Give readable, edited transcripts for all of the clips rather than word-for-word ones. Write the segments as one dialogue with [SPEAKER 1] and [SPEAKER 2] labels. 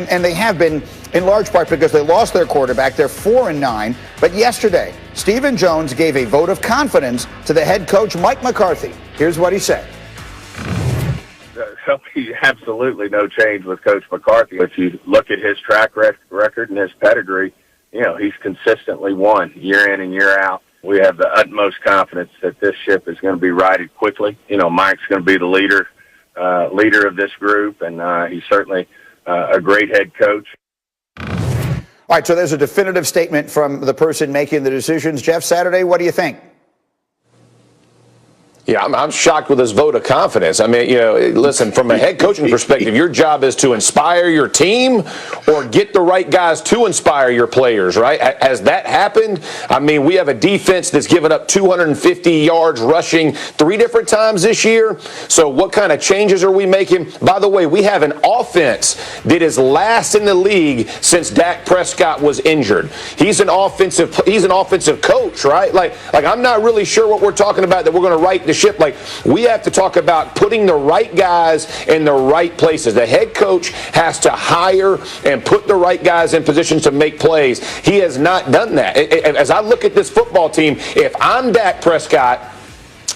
[SPEAKER 1] And they have been in large part because they lost their quarterback. They're 4-9. But yesterday, Stephen Jones gave a vote of confidence to the head coach, Mike McCarthy. Here's what he said.
[SPEAKER 2] There'll be absolutely no change with Coach McCarthy. If you look at his track record and his pedigree, you know, he's consistently won year in and year out. We have the utmost confidence that this ship is going to be righted quickly. You know, Mike's going to be the leader of this group, and he's certainly a great head coach.
[SPEAKER 1] All right, so there's a definitive statement from the person making the decisions. Jeff Saturday, what do you think?
[SPEAKER 3] Yeah, I'm shocked with this vote of confidence. I mean, you know, listen, from a head coaching perspective, your job is to inspire your team or get the right guys to inspire your players, right? Has that happened? I mean, we have a defense that's given up 250 yards rushing 3 different times this year. So what kind of changes are we making? By the way, we have an offense that is last in the league since Dak Prescott was injured. He's an offensive coach, right? Like I'm not really sure what we're talking about that we're going to write the ship. Like, we have to talk about putting the right guys in the right places. The head coach has to hire and put the right guys in positions to make plays. He has not done that. As I look at this football team, if I'm Dak Prescott,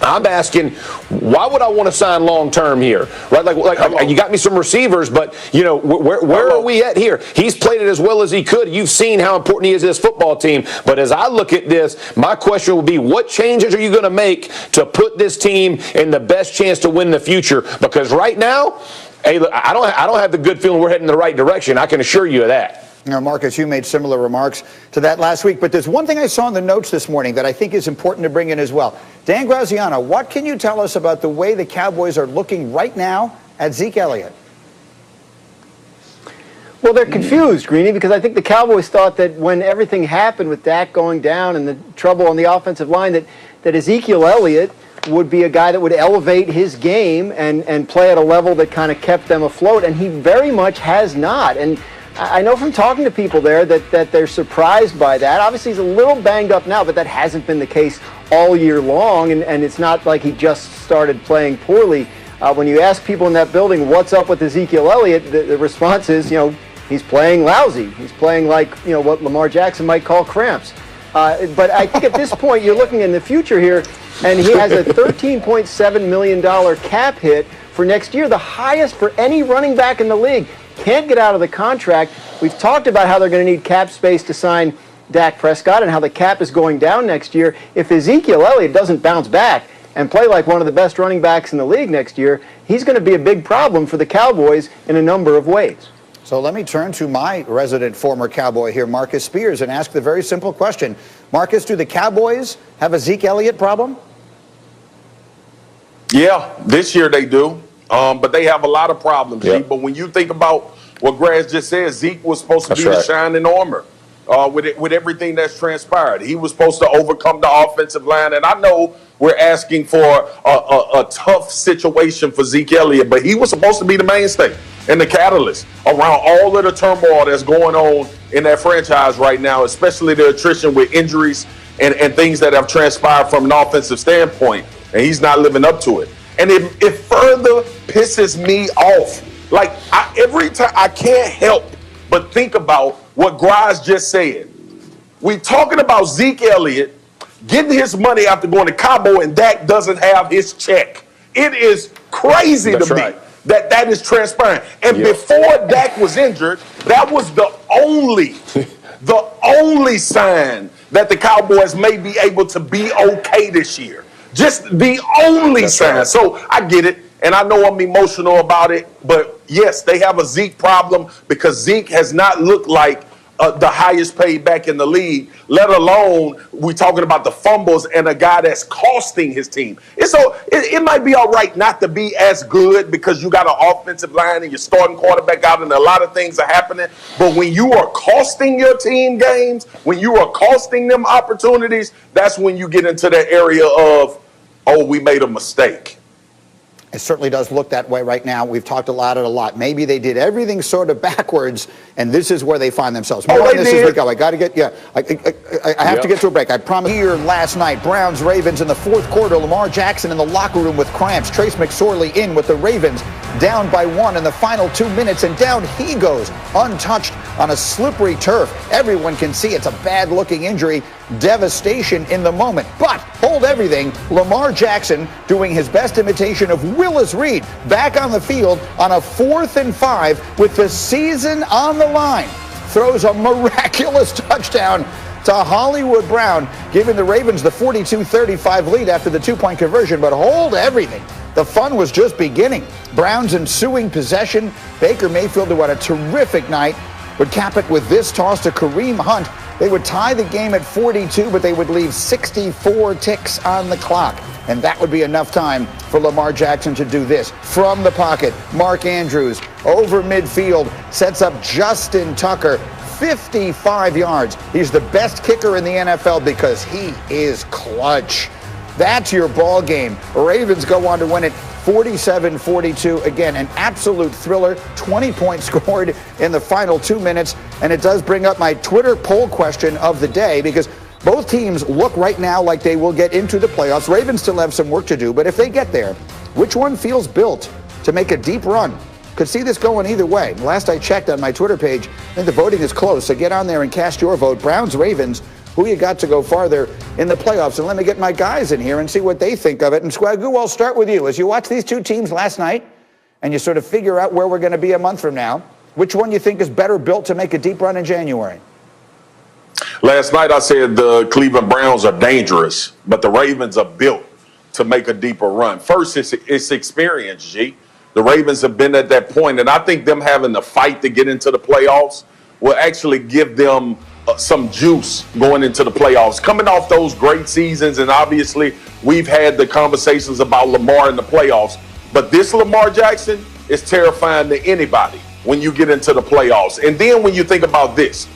[SPEAKER 3] I'm asking, why would I want to sign long term here? Right? Like you got me some receivers, but you know, where are we at here? He's played it as well as he could. You've seen how important he is to this football team. But as I look at this, my question will be, what changes are you going to make to put this team in the best chance to win in the future? Because right now, hey, look, I don't have the good feeling we're heading in the right direction. I can assure you of that.
[SPEAKER 1] You know, Marcus, you made similar remarks to that last week, but there's one thing I saw in the notes this morning that I think is important to bring in as well. Dan Graziano, what can you tell us about the way the Cowboys are looking right now at Zeke Elliott?
[SPEAKER 4] Well, they're confused, Greeny, because I think the Cowboys thought that when everything happened with Dak going down and the trouble on the offensive line, that Ezekiel Elliott would be a guy that would elevate his game and play at a level that kind of kept them afloat, and he very much has not. And I know from talking to people there that they're surprised by that. Obviously, he's a little banged up now, but that hasn't been the case all year long, and it's not like he just started playing poorly. When you ask people in that building what's up with Ezekiel Elliott, the response is, you know, he's playing lousy. He's playing like, you know, what Lamar Jackson might call cramps. But I think at this point, you're looking in the future here, and he has a $13.7 million cap hit for next year, the highest for any running back in the league. Can't get out of the contract. We've talked about how they're going to need cap space to sign Dak Prescott and how the cap is going down next year. If Ezekiel Elliott doesn't bounce back and play like one of the best running backs in the league next year, he's going to be a big problem for the Cowboys in a number of ways.
[SPEAKER 1] So let me turn to my resident former Cowboy here, Marcus Spears, and ask the very simple question. Marcus, do the Cowboys have a Zeke Elliott problem?
[SPEAKER 5] Yeah, this year they do. But they have a lot of problems,
[SPEAKER 3] Yep.
[SPEAKER 5] Zeke. But when you think about what Graz just said, Zeke was supposed to be the shining armor with everything that's transpired. He was supposed to overcome the offensive line. And I know we're asking for a tough situation for Zeke Elliott, but he was supposed to be the mainstay and the catalyst around all of the turmoil that's going on in that franchise right now, especially the attrition with injuries and things that have transpired from an offensive standpoint. And he's not living up to it. And it further pisses me off. Like, every time I can't help but think about what Graz just said. We talking about Zeke Elliott getting his money after going to Cabo, and Dak doesn't have his check. It is crazy to me that is transpiring. And before Dak was injured, that was the only sign that the Cowboys may be able to be okay this year. Just the only sign. Right. So I get it, and I know I'm emotional about it, but yes, they have a Zeke problem because Zeke has not looked like the highest paid back in the league, let alone we're talking about the fumbles and a guy that's costing his team. It might be all right not to be as good because you got an offensive line and you're starting quarterback out and a lot of things are happening. But when you are costing your team games, when you are costing them opportunities, that's when you get into that area of, oh, we made a mistake.
[SPEAKER 1] It certainly does look that way right now. We've talked about it a lot. Maybe they did everything sort of backwards, and this is where they find themselves. More on this as we go. I got to get, I have to get to a break. I promise. Here last night, Browns-Ravens in the fourth quarter. Lamar Jackson in the locker room with cramps. Trace McSorley in with the Ravens. down by 1 in the final 2 minutes, and down he goes, untouched on a slippery turf. Everyone can see it's a bad-looking injury. Devastation in the moment. But hold everything, Lamar Jackson doing his best imitation of Willis Reed back on the field on a 4th and 5 with the season on the line. Throws a miraculous touchdown to Hollywood Brown, giving the Ravens the 42-35 lead after the 2-point conversion. But hold everything. The fun was just beginning. Brown's ensuing possession. Baker Mayfield, who had a terrific night, would cap it with this toss to Kareem Hunt. They would tie the game at 42, but they would leave 64 ticks on the clock. And that would be enough time for Lamar Jackson to do this. From the pocket, Mark Andrews over midfield, sets up Justin Tucker, 55 yards. He's the best kicker in the NFL because he is clutch. That's your ball game. Ravens go on to win it 47-42. Again, an absolute thriller. 20 points scored in the final 2 minutes. And it does bring up my Twitter poll question of the day, because both teams look right now like they will get into the playoffs. Ravens still have some work to do, but if they get there, which one feels built to make a deep run? Could see this going either way. Last I checked on my Twitter page, I think the voting is close, so get on there and cast your vote. Browns, Ravens, who you got to go farther in the playoffs? And let me get my guys in here and see what they think of it. And Swagoo, I'll start with you. As you watch these two teams last night and you sort of figure out where we're going to be a month from now, which one you think is better built to make a deep run in January?
[SPEAKER 5] Last night I said the Cleveland Browns are dangerous, but the Ravens are built to make a deeper run. First, it's experience, G. The Ravens have been at that point, and I think them having the fight to get into the playoffs will actually give them some juice going into the playoffs. Coming off those great seasons, and obviously we've had the conversations about Lamar in the playoffs, but this Lamar Jackson is terrifying to anybody when you get into the playoffs. And then when you think about this,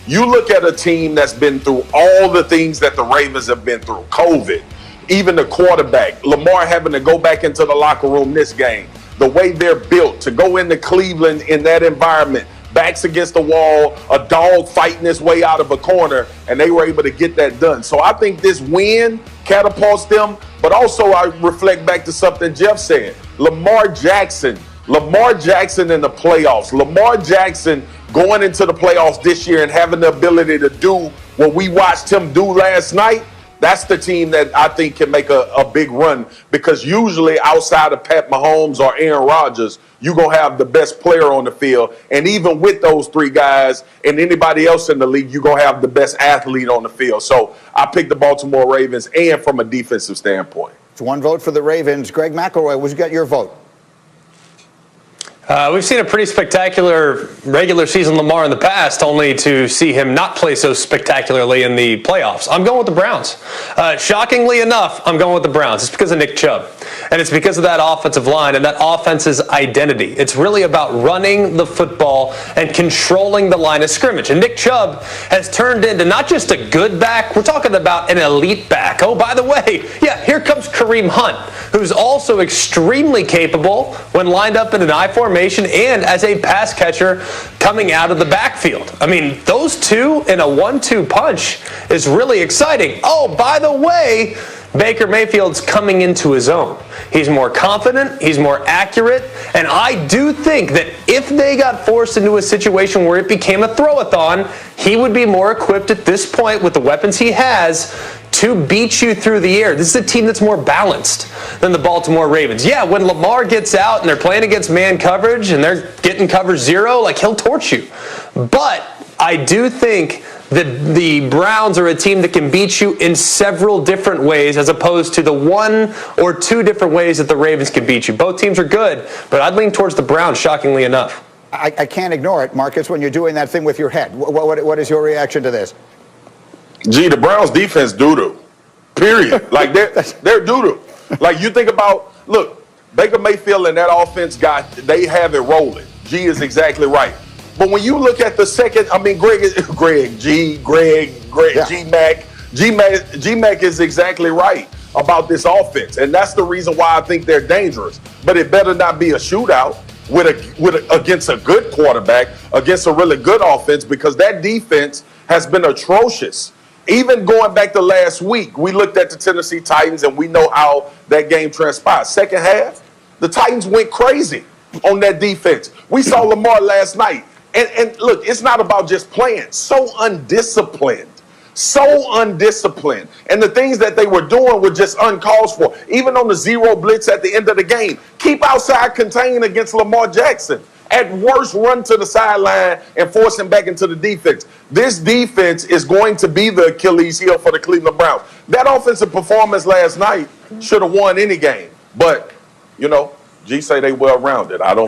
[SPEAKER 5] you look at a team that's been through all the things that the Ravens have been through, COVID, even the quarterback, Lamar having to go back into the locker room this game, the way they're built to go into Cleveland in that environment, backs against the wall, a dog fighting his way out of a corner, and they were able to get that done. So I think this win catapults them, but also I reflect back to something Jeff said. Lamar Jackson in the playoffs, Lamar Jackson going into the playoffs this year and having the ability to do what we watched him do last night, that's the team that I think can make a big run, because usually outside of Pat Mahomes or Aaron Rodgers, you're going to have the best player on the field. And even with those three guys and anybody else in the league, you're going to have the best athlete on the field. So I picked the Baltimore Ravens, and from a defensive standpoint.
[SPEAKER 1] It's one vote for the Ravens. Greg McElroy, what's got your vote?
[SPEAKER 6] We've seen a pretty spectacular regular season Lamar in the past, only to see him not play so spectacularly in the playoffs. I'm going with the Browns. Shockingly enough, I'm going with the Browns. It's because of Nick Chubb. And it's because of that offensive line and that offense's identity. It's really about running the football and controlling the line of scrimmage. And Nick Chubb has turned into not just a good back, we're talking about an elite back. Oh, by the way, yeah, here comes Kareem Hunt, who's also extremely capable when lined up in an I formation and as a pass catcher coming out of the backfield. I mean, those two in a 1-2 punch is really exciting. Oh, by the way, Baker Mayfield's coming into his own. He's more confident, he's more accurate, and I do think that if they got forced into a situation where it became a throw-a-thon, he would be more equipped at this point with the weapons he has to beat you through the air. This is a team that's more balanced than the Baltimore Ravens. Yeah, when Lamar gets out and they're playing against man coverage and they're getting cover zero, like, he'll torch you. But I do think that the Browns are a team that can beat you in several different ways, as opposed to the 1 or 2 different ways that the Ravens can beat you. Both teams are good, but I'd lean towards the Browns, shockingly enough.
[SPEAKER 1] I can't ignore it, Marcus, when you're doing that thing with your head. What is your reaction to this?
[SPEAKER 5] Gee, the Browns defense doo-doo. Period. Like, they're doo-doo. Like, you think about, look, Baker Mayfield and that offense they have it rolling. G is exactly right. But when you look at the second, I mean, G-Mac is exactly right about this offense. And that's the reason why I think they're dangerous. But it better not be a shootout against a good quarterback, against a really good offense, because that defense has been atrocious. Even going back to last week, we looked at the Tennessee Titans, and we know how that game transpired. Second half, the Titans went crazy. on that defense. We saw Lamar last night. And look, it's not about just playing. So undisciplined. So undisciplined. And the things that they were doing were just uncalled for. Even on the zero blitz at the end of the game. Keep outside contained against Lamar Jackson. At worst, run to the sideline and force him back into the defense. This defense is going to be the Achilles heel for the Cleveland Browns. That offensive performance last night should have won any game. But, you know, G say they well-rounded. I don't